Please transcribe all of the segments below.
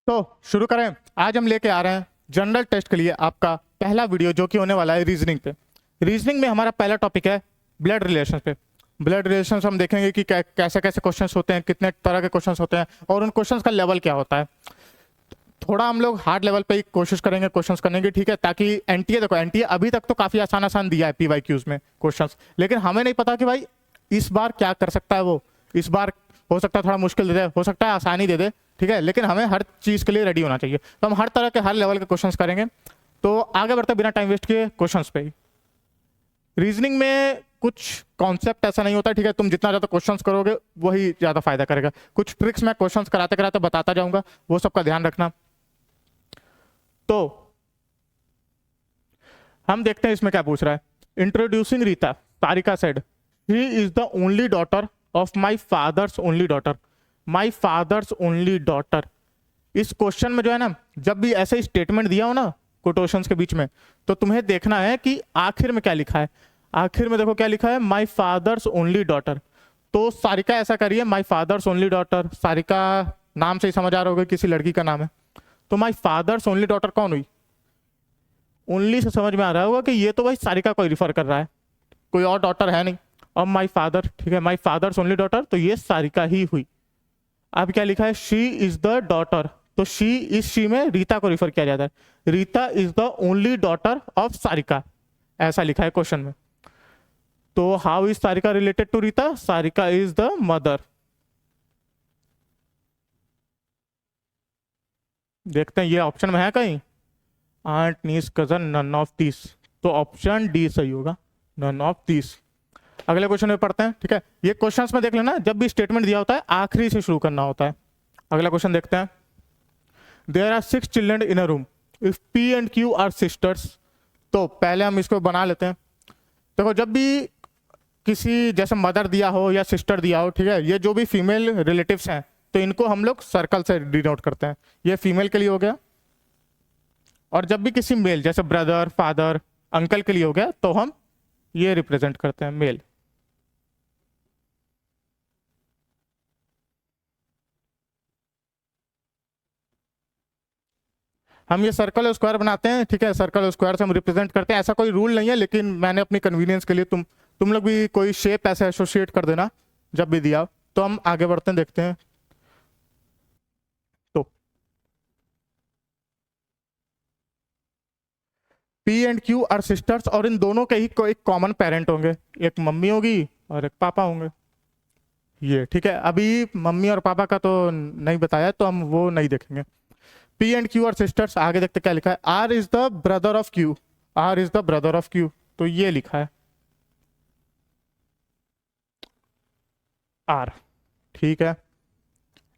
तो शुरू करें। आज हम लेके आ रहे हैं जनरल टेस्ट के लिए आपका पहला वीडियो, जो कि होने वाला है रीजनिंग पे। रीजनिंग में हमारा पहला टॉपिक है ब्लड रिलेशन पे। ब्लड रिलेशन हम देखेंगे कि कैसे कैसे क्वेश्चंस होते हैं, कितने तरह के क्वेश्चंस होते हैं और उन क्वेश्चंस का लेवल क्या होता है। थोड़ा हम लोग हार्ड लेवल पे ही कोशिश करेंगे क्वेश्चंस करने की, ठीक है, ताकि एनटीए, देखो एनटीए अभी तक तो काफी आसान आसान दिया है पीवाईक्यूज में क्वेश्चंस, लेकिन हमें नहीं पता कि भाई इस बार क्या कर सकता है वो। इस बार हो सकता है थोड़ा मुश्किल दे दे, हो सकता है आसानी दे दे, ठीक है, लेकिन हमें हर चीज के लिए रेडी होना चाहिए। तो हम हर तरह के हर लेवल के क्वेश्चंस करेंगे। तो आगे बढ़ते बिना टाइम वेस्ट किए क्वेश्चंस पे ही। रीजनिंग में कुछ कॉन्सेप्ट ऐसा नहीं होता, ठीक है, तुम जितना ज्यादा क्वेश्चंस करोगे वही ज्यादा फायदा करेगा। कुछ ट्रिक्स मैं क्वेश्चंस कराते कराते बताता जाऊंगा, वो सबका ध्यान रखना। तो हम देखते हैं इसमें क्या पूछ रहा है। Introducing Rita, Tarika said he is the only daughter of my father's only daughter. My father's only daughter, इस क्वेश्चन में जो है ना, जब भी ऐसे स्टेटमेंट दिया हो ना कोटेशंस के बीच में, तो तुम्हें देखना है कि आखिर में क्या लिखा है। आखिर में देखो क्या लिखा है, माई फादर्स ओनली डॉटर। तो सारिका ऐसा करिए, my father's only daughter. Sarika नाम से ही समझ आ रहा होगा किसी लड़की का नाम है। तो माई फादर्स ओनली डॉटर कौन हुई? ओनली से समझ में आ रहा होगा कि ये तो भाई सारिका को रिफर कर रहा है, कोई और डॉटर है नहीं। और माई फादर, ठीक है, माई फादर्स ओनली डॉटर, तो ये सारिका ही हुई। अब क्या लिखा है, शी इज द डॉटर, तो शी, इस शी में रीता को रिफर किया जाता है। Rita is the only daughter of Sarika, ऐसा लिखा है क्वेश्चन में। तो how is Sarika related to Rita? Sarika is the mother. देखते हैं ये ऑप्शन में है कहीं, aunt, niece, cousin, none of this. तो ऑप्शन डी सही होगा, नन ऑफ दिस। अगले क्वेश्चन में पढ़ते हैं, ठीक है। ये क्वेश्चंस में देख लेना, जब भी स्टेटमेंट दिया होता है आखिरी से शुरू करना होता है। अगला क्वेश्चन देखते हैं। There are 6 children in a room, if P and Q are sisters. तो पहले हम इसको बना लेते हैं। देखो जब भी किसी जैसे मदर दिया हो या सिस्टर दिया हो, ठीक है, ये जो भी फीमेल रिलेटिव्स हैं, तो इनको हम लोग सर्कल से डिनोट करते हैं। ये फीमेल के लिए हो गया। और जब भी किसी मेल जैसे ब्रदर, फादर, अंकल के लिए हो गया, तो हम ये रिप्रेजेंट करते हैं मेल। हम ये सर्कल और स्क्वायर बनाते हैं, ठीक है, सर्कल और स्क्वायर से हम रिप्रेजेंट करते हैं। ऐसा कोई रूल नहीं है, लेकिन मैंने अपनी कन्वीनियंस के लिए तुम लोग भी कोई शेप ऐसे एसोसिएट कर देना जब भी दिया। तो हम आगे बढ़ते हैं, देखते हैं। तो P and Q are sisters, और इन दोनों के ही कोई एक कॉमन पेरेंट होंगे, एक मम्मी होगी और एक पापा होंगे। ये ठीक है, अभी मम्मी और पापा का तो नहीं बताया, तो हम वो नहीं देखेंगे। P and Q are sisters. आगे देखते क्या लिखा है, R is the brother of Q. R is the brother of Q, तो ये लिखा है आर, ठीक है,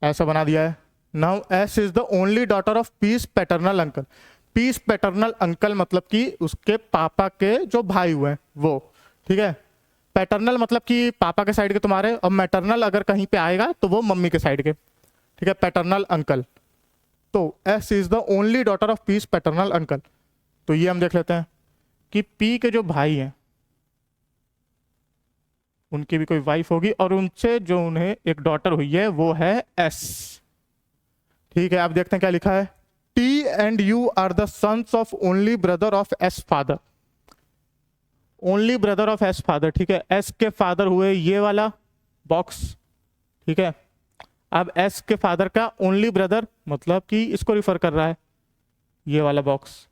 ऐसा बना दिया है। Now S is the only daughter of P's paternal uncle. P's paternal uncle मतलब कि उसके पापा के जो भाई हुए हैं वो, ठीक है। पैटर्नल मतलब कि पापा के साइड के तुम्हारे, और मैटरनल अगर कहीं पे आएगा तो वो मम्मी के साइड के, ठीक है, पैटर्नल अंकल। तो S is the only daughter of P's paternal uncle. तो ये हम देख लेते हैं कि पी के जो भाई हैं उनकी भी कोई वाइफ होगी, और उनसे जो उन्हें एक डॉटर हुई है वो है एस, ठीक है। आप देखते हैं क्या लिखा है, T and U are the sons of only brother of S father. Only brother of S father, ठीक है, एस के फादर हुए ये वाला बॉक्स, ठीक है। अब एस के फादर का ओनली ब्रदर मतलब कि इसको रिफर कर रहा है ये वाला बॉक्स।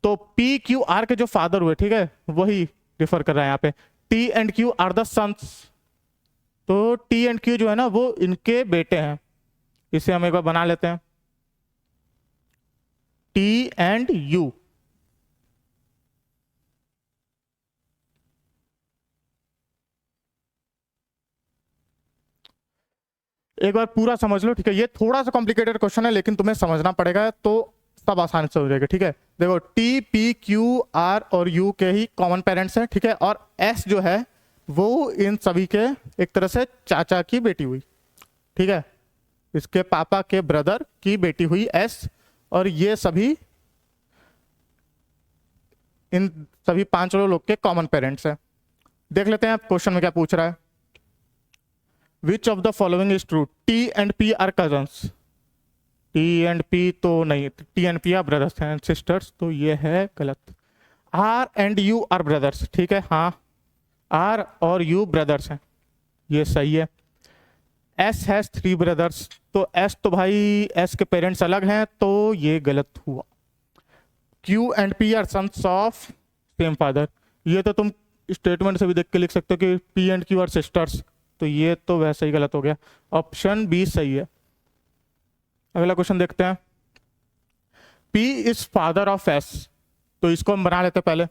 तो पी क्यू आर के जो फादर हुए, ठीक है, वही रिफर कर रहा है यहाँ पे। T and Q are the sons, तो टी एंड क्यू जो है ना वो इनके बेटे हैं। इसे हम एक बार बना लेते हैं, टी एंड यू। एक बार पूरा समझ लो, ठीक है। ये थोड़ा सा कॉम्प्लिकेटेड क्वेश्चन है, लेकिन तुम्हें समझना पड़ेगा, तो सब आसान से हो जाएगा, ठीक है। देखो टी, पी, क्यू, आर और यू के ही कॉमन पेरेंट्स हैं, ठीक है, और एस जो है वो इन सभी के एक तरह से चाचा की बेटी हुई, ठीक है, इसके पापा के ब्रदर की बेटी हुई एस। और ये सभी, इन सभी 5 लोग के कॉमन पेरेंट्स हैं। देख लेते हैं क्वेश्चन में क्या पूछ रहा है। Which of the following is true, T and P are cousins. T and P तो नहीं, T and P are brothers and sisters, तो ये है गलत। R and U are brothers, ठीक है, हाँ, आर और यू ब्रदर्स हैं, ये सही है। एस हैज 3 ब्रदर्स, तो एस तो भाई एस के पेरेंट्स अलग हैं, तो ये गलत हुआ। Q and P are sons of same father, ये तो तुम स्टेटमेंट से भी देख के लिख सकते हो कि P and Q are sisters, तो ये तो वैसे ही गलत हो गया। ऑप्शन बी सही है। अगला क्वेश्चन देखते हैं। P is father of S, तो इसको हम बना लेते हैं, पहले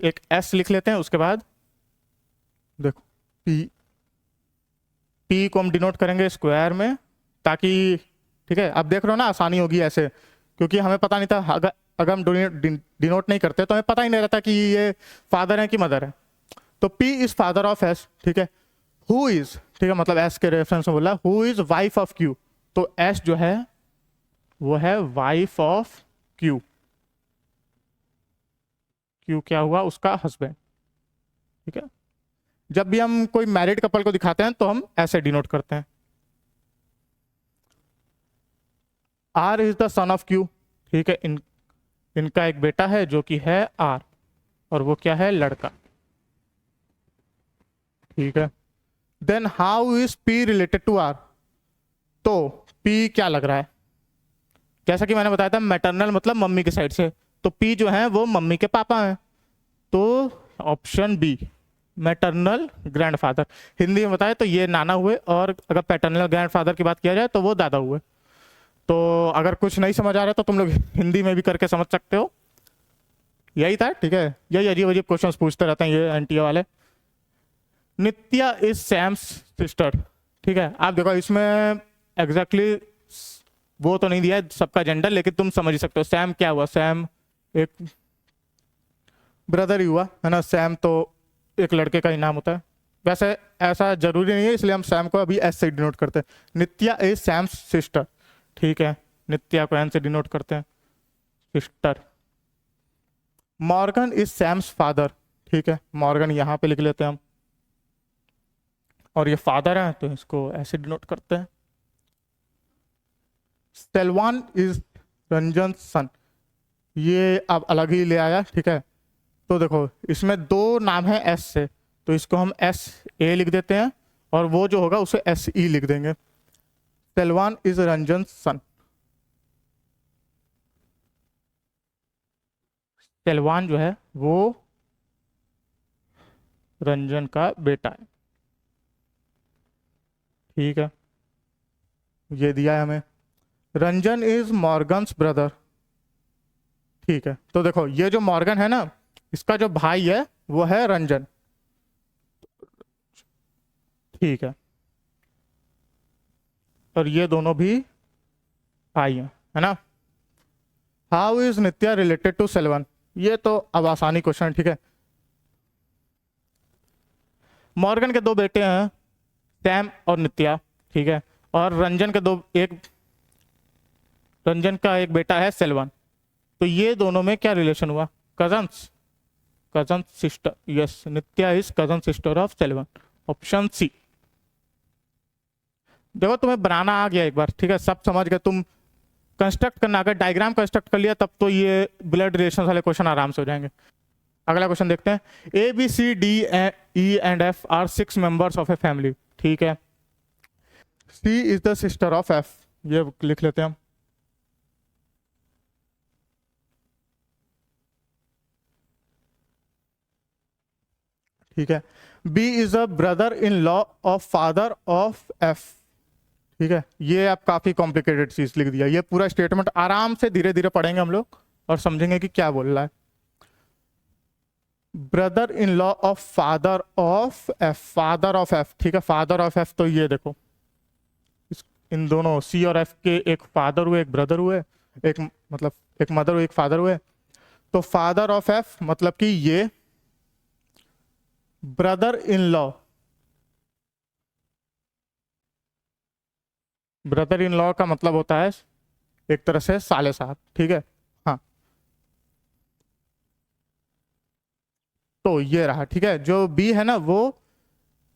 एक एस लिख लेते हैं, उसके बाद देखो पी, पी को हम डिनोट करेंगे स्क्वायर में, ताकि, ठीक है, अब देख रहे हो ना आसानी होगी ऐसे, क्योंकि हमें पता नहीं था, अगर हम डिनोट नहीं करते तो हमें पता ही नहीं रहता कि ये फादर है कि मदर है। तो P is father of S, ठीक है। हु इज, ठीक है, मतलब एस के रेफरेंस में बोला, who is wife of Q, तो एस जो है वो है वाइफ ऑफ क्यू, क्यू क्या हुआ, उसका हस्बैंड, ठीक है। जब भी हम कोई मैरिड कपल को दिखाते हैं तो हम ऐसे डिनोट करते हैं। R is the son of Q, ठीक है, इनका एक बेटा है जो कि है आर, और वो क्या है, लड़का, ठीक है। Then how is P related to R, तो पी क्या लग रहा है, जैसा कि मैंने बताया था मैटरनल मतलब मम्मी के साइड से, तो पी जो है वो मम्मी के पापा हैं, तो option B maternal grandfather. Hindi में बताए तो ये नाना हुए, और अगर पैटर्नल ग्रैंडफादर की बात किया जाए तो वो दादा हुए। तो अगर कुछ नहीं समझ आ रहा तो तुम लोग हिंदी में भी करके समझ सकते हो, यही था, ठीक है। यही अजीब अजीब क्वेश्चंस पूछते रहते हैं ये एनटीए वाले। नित्या इज सैम्स सिस्टर, ठीक है। आप देखो इसमें एग्जैक्टली वो तो नहीं दिया है सबका जेंडर, लेकिन तुम समझ ही सकते हो। सैम क्या हुआ, सैम एक ब्रदर ही हुआ है ना, सैम तो एक लड़के का ही नाम होता है। वैसे ऐसा जरूरी नहीं है, इसलिए हम सैम को अभी एस से डिनोट करते हैं। नित्या इज सैम्स सिस्टर, ठीक है, नित्या को एन से डिनोट करते हैं, sister. Morgan is Sam's father, ठीक है, मॉर्गन यहाँ पे लिख लेते हैं हम, और ये फादर है तो इसको ऐसे डिनोट करते हैं। सेलवान इज रंजन सन, ये अब अलग ही ले आया, ठीक है। तो देखो इसमें 2 नाम है एस से, तो इसको हम एस ए लिख देते हैं, और वो जो होगा उसे एस ई लिख देंगे। सेलवान इज रंजन सन, सेलवान जो है वो रंजन का बेटा है, ठीक है, ये दिया है हमें। रंजन इज मॉर्गन्स ब्रदर, ठीक है। तो देखो ये जो मॉर्गन है ना, इसका जो भाई है वो है रंजन, ठीक है, और ये दोनों भी भाई हैं, है ना। How is Nitya related to Selvan, ये तो अब आसानी क्वेश्चन, ठीक है। मॉर्गन के 2 बेटे हैं, सैम और नित्या, ठीक है, और रंजन के रंजन का एक बेटा है सेलवन, तो ये दोनों में क्या रिलेशन हुआ, cousins, cousin sister, yes, Nitya is cousin sister of Selvan, option C. देखो तुम्हें बनाना आ गया एक बार, ठीक है, सब समझ गए तुम। कंस्ट्रक्ट करना, अगर डायग्राम कंस्ट्रक्ट कर लिया तब तो ये ब्लड रिलेशन वाले क्वेश्चन आराम से हो जाएंगे। अगला क्वेश्चन देखते हैं। A B C D E and F are 6 members of a family, ठीक है। C is the sister of F, ये लिख लेते हैं हम, ठीक है। B is a brother in law of father of F, ठीक है। ये आप काफी कॉम्प्लिकेटेड चीज लिख दिया, ये पूरा स्टेटमेंट आराम से धीरे धीरे पढ़ेंगे हम लोग और समझेंगे कि क्या बोल रहा है। Brother in law of father of F, father of F, ठीक है, फादर ऑफ एफ, तो ये देखो इन दोनों सी और एफ के एक फादर हुए एक ब्रदर हुए, एक मतलब एक मदर हुए एक फादर हुए, तो फादर ऑफ एफ मतलब कि ये brother in law, brother in law का मतलब होता है एक तरह से साले साहब, ठीक है, हाँ। तो ये रहा, ठीक है। जो बी है ना वो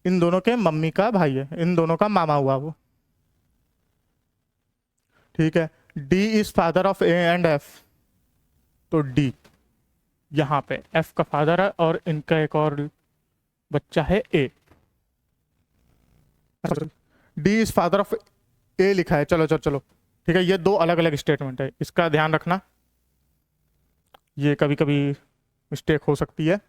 इन दोनों के मम्मी का भाई है, इन दोनों का मामा हुआ वो। ठीक है। D is father of A and F, तो डी यहाँ पे एफ का फादर है और इनका एक और बच्चा है ए। डी इज फादर ऑफ ए लिखा है, चलो चलो चलो, ठीक है। ये दो अलग अलग स्टेटमेंट है, इसका ध्यान रखना, ये कभी कभी मिस्टेक हो सकती है।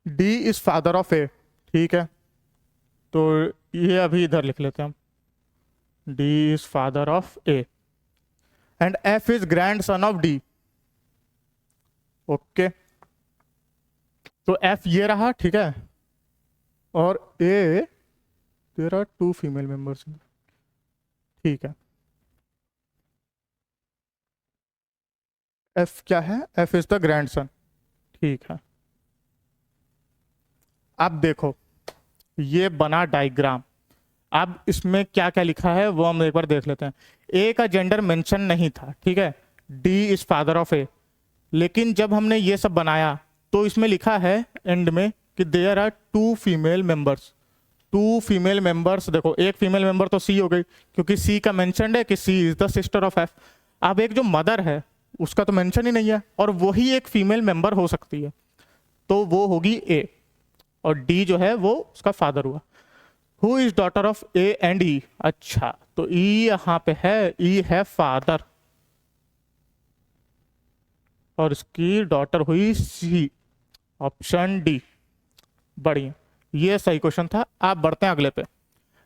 डी इज फादर ऑफ ए, ठीक है, तो ये अभी इधर लिख लेते हैं हम, D is father of A and F is grand son of D. Okay, तो एफ ये रहा, ठीक है, और ए देयर आर 2 फीमेल मेंबर्स, ठीक है। एफ क्या है? एफ इज द ग्रैंडसन, ठीक है। अब देखो ये बना डायग्राम, अब इसमें क्या क्या लिखा है वो हम एक बार देख लेते हैं। ए का जेंडर मेंशन नहीं था, ठीक है, डी इज फादर ऑफ ए, लेकिन जब हमने ये सब बनाया तो इसमें लिखा है एंड में कि there are 2 female members. 2 female members, देखो एक फीमेल मेंबर तो सी हो गई क्योंकि सी का मेंशन है कि C is the sister of F. अब एक जो मदर है उसका तो मेंशन ही नहीं है, और वही एक फीमेल मेंबर हो सकती है, तो वो होगी ए, और डी जो है वो उसका फादर हुआ। Who is daughter of A and E, अच्छा तो ई यहां पे है, ई है फादर और इसकी डॉटर हुई सी, ऑप्शन डी। बढ़िया, ये सही क्वेश्चन था। आप बढ़ते हैं अगले पे।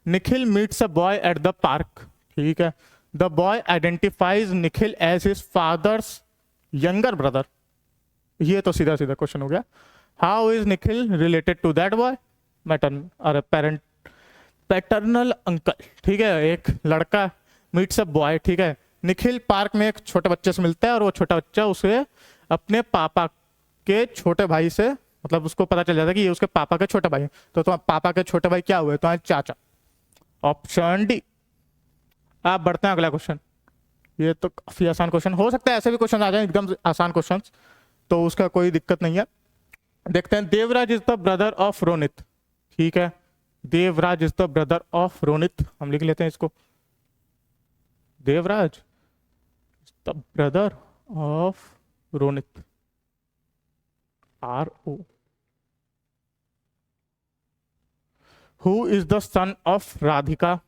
Nikhil meets a boy at the park, ठीक है, the boy identifies Nikhil as his father's younger brother. ये तो सीधा सीधा क्वेश्चन हो गया। How is Nikhil related to that boy? मैटर्न अरे पेरेंट पैटर्नल अंकल, ठीक है। एक लड़का मीट्स अ बॉय, ठीक है, निखिल पार्क में एक छोटे बच्चे से मिलता है और वो छोटा बच्चा उसे अपने पापा के छोटे भाई से, मतलब उसको पता चल जाता है कि ये उसके पापा के छोटे भाई हैं, तो पापा के छोटे भाई क्या हुए? तो चाचा, ऑप्शन डी। आप बढ़ते हैं अगला क्वेश्चन। ये तो काफी आसान क्वेश्चन, हो सकता है ऐसे भी क्वेश्चन आ जाए एकदम आसान क्वेश्चन, तो उसका कोई दिक्कत नहीं है। देखते हैं, Devraj is the brother of Ronit, ठीक है, Devraj is the brother of Ronit, हम लिख लेते हैं इसको, Devraj is the brother of Ronit, R O. Who is the son of Radhika,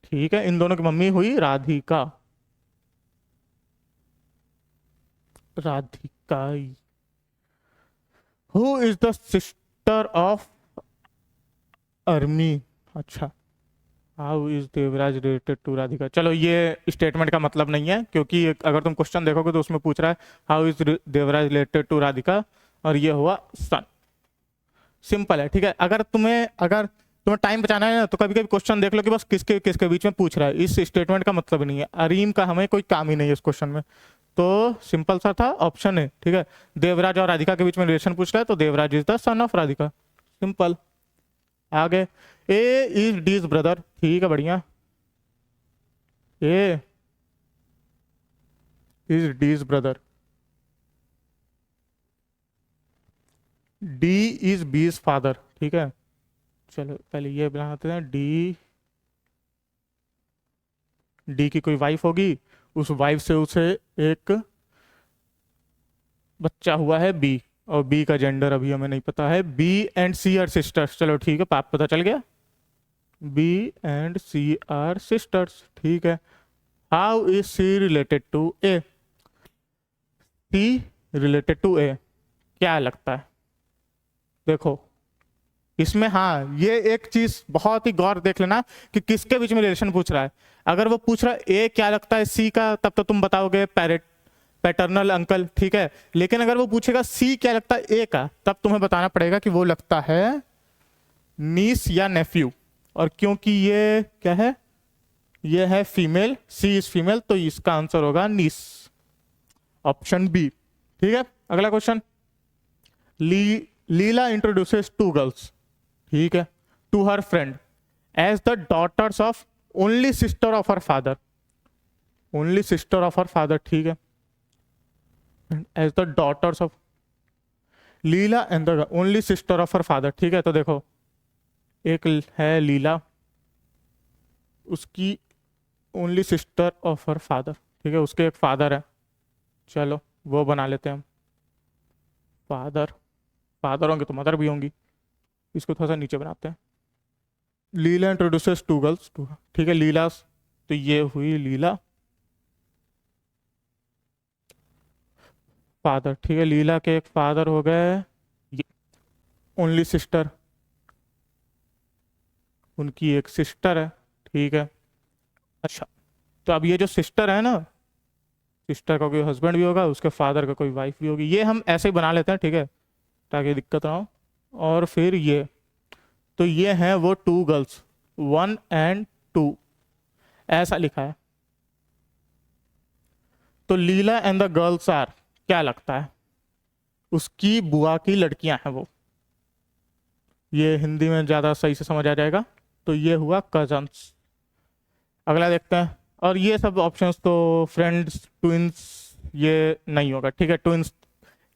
ठीक है, इन दोनों की मम्मी हुई Radhika, Radhika. Who is the sister of Armi, अच्छा, how is Devraj related to Radhika. चलो ये स्टेटमेंट का मतलब नहीं है, क्योंकि अगर तुम क्वेश्चन देखोगे तो उसमें पूछ रहा है how is Devraj related to Radhika, और ये हुआ सन, सिंपल है, ठीक है। अगर तुम्हें टाइम बचाना है ना, तो कभी कभी क्वेश्चन देख लो कि बस किसके किसके बीच में पूछ रहा है, इस स्टेटमेंट का मतलब नहीं है। अरीम का हमें कोई काम ही नहीं है इस क्वेश्चन में, तो सिंपल सा था, ऑप्शन है, ठीक है। देवराज और राधिका के बीच में रिलेशन पूछ रहा है, तो Devraj is the son of Radhika, simple. आगे, ए इज डीज ब्रदर, ठीक है, बढ़िया, A is D's brother, D is B's father, ठीक है। चलो पहले ये बनाते हैं, डी की कोई वाइफ होगी, उस वाइफ से उसे एक बच्चा हुआ है बी, और बी का जेंडर अभी हमें नहीं पता है। B and C are sisters, चलो ठीक है, पाप पता चल गया, B and C are sisters, ठीक है। How is C related to A, C related to A, क्या लगता है? देखो इसमें, हाँ, ये एक चीज बहुत ही गौर देख लेना कि किसके बीच में रिलेशन पूछ रहा है। अगर वो पूछ रहा है ए क्या लगता है सी का, तब तो तुम बताओगे पैटर्नल अंकल, ठीक है। लेकिन अगर वो पूछेगा सी क्या लगता है ए का, तब तुम्हें बताना पड़ेगा कि वो लगता है नीस या नेफ्यू, और क्योंकि ये क्या है, ये है फीमेल, सी इज फीमेल, तो इसका आंसर होगा नीस, ऑप्शन बी, ठीक है। अगला क्वेश्चन, लीला इंट्रोड्यूसेस 2 गर्ल्स, ठीक है, to her friend as the daughters of only sister of her father, only sister of her father, ठीक है, as the daughters of Leela and the only sister of her father, ठीक है। तो देखो एक है लीला, उसकी only sister of her father, ठीक है, उसके एक फादर है, चलो वो बना लेते हैं हम। फादर, फादर होंगे तो मदर भी होंगी, इसको थोड़ा सा नीचे बनाते हैं। लीला इंट्रोड्यूसेस टू गर्ल्स, ठीक है, लीला, तो ये हुई लीला फादर, ठीक है, लीला के एक फादर हो गए, ओनली सिस्टर, उनकी एक सिस्टर है, ठीक है। अच्छा, तो अब ये जो सिस्टर है ना, सिस्टर का कोई हस्बैंड भी होगा, उसके फादर का कोई वाइफ भी होगी, ये हम ऐसे ही बना लेते हैं, ठीक है, ताकि दिक्कत ना हो। और फिर ये, तो ये हैं वो टू गर्ल्स, 1 and 2, ऐसा लिखा है। तो लीला एंड द गर्ल्स आर, क्या लगता है, उसकी बुआ की लड़कियां हैं वो, ये हिंदी में ज़्यादा सही से समझ आ जाएगा। तो ये हुआ कजन्स। अगला देखते हैं, और ये सब ऑप्शंस तो फ्रेंड्स, ट्विंस, ये नहीं होगा, ठीक है, ट्विंस,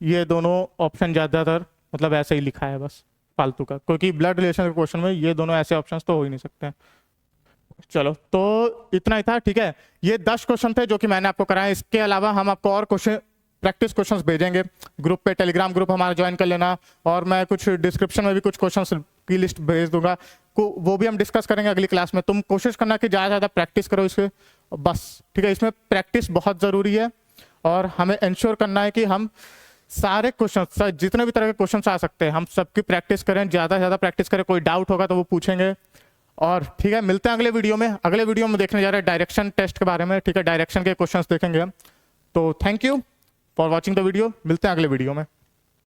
ये दोनों ऑप्शन ज़्यादातर मतलब ऐसे ही लिखा है बस फालतू का, क्योंकि ब्लड रिलेशन के क्वेश्चन में ये दोनों ऐसे ऑप्शंस तो हो ही नहीं सकते हैं। चलो, तो इतना ही था, ठीक है। ये 10 क्वेश्चन थे जो कि मैंने आपको कराए। इसके अलावा हम आपको और क्वेश्चन, प्रैक्टिस क्वेश्चंस भेजेंगे ग्रुप पे, टेलीग्राम ग्रुप हमारा ज्वाइन कर लेना, और मैं कुछ डिस्क्रिप्शन में भी कुछ क्वेश्चंस की लिस्ट भेज दूंगा, वो भी हम डिस्कस करेंगे अगली क्लास में। तुम कोशिश करना कि ज़्यादा ज़्यादा प्रैक्टिस करो इसके, बस, ठीक है, इसमें प्रैक्टिस बहुत ज़रूरी है, और हमें इंश्योर करना है कि हम सारे क्वेश्चन, जितने भी तरह के क्वेश्चन आ सकते हैं, हम सबकी प्रैक्टिस करें, ज़्यादा से ज़्यादा प्रैक्टिस करें। कोई डाउट होगा तो वो पूछेंगे। और ठीक है, मिलते हैं अगले वीडियो में। अगले वीडियो में देखने जा रहे हैं डायरेक्शन टेस्ट के बारे में, ठीक है, डायरेक्शन के क्वेश्चंस देखेंगे हम। तो thank you for watching the video, मिलते हैं अगले वीडियो में।